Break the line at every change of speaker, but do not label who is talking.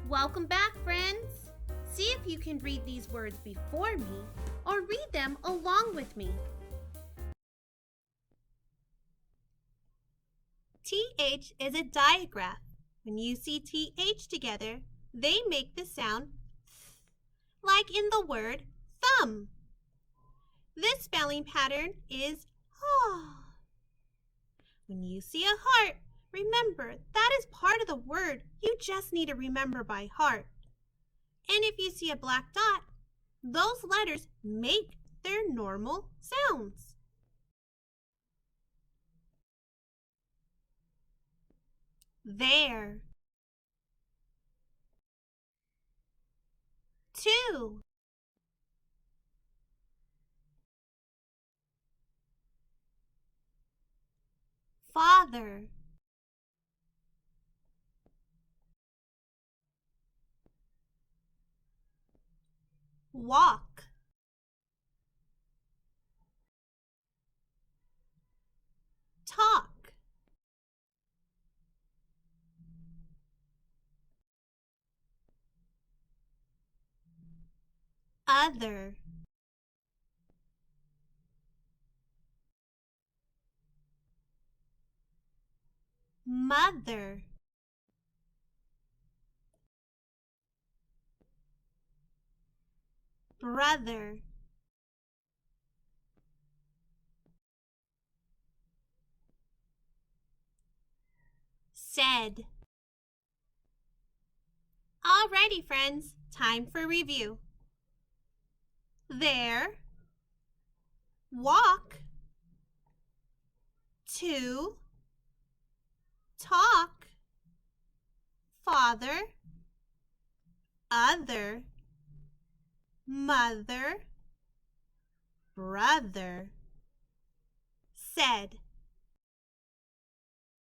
Welcome back, friends! See if you can read these words before me or read them along with me. TH is a digraph. When you see TH together, they make the sound th, like in the word thumb. This spelling pattern is ha. When you see a heart, remember that is part of the word you just need to remember by heart. And if you see a black dot, those letters make their normal sounds. There. 2. Father. Walk. Talk. Other. Mother. Brother. Said. Alrighty, friends, time for review. There. Walk. 2. Talk. Father. Other. Mother. Brother. Said.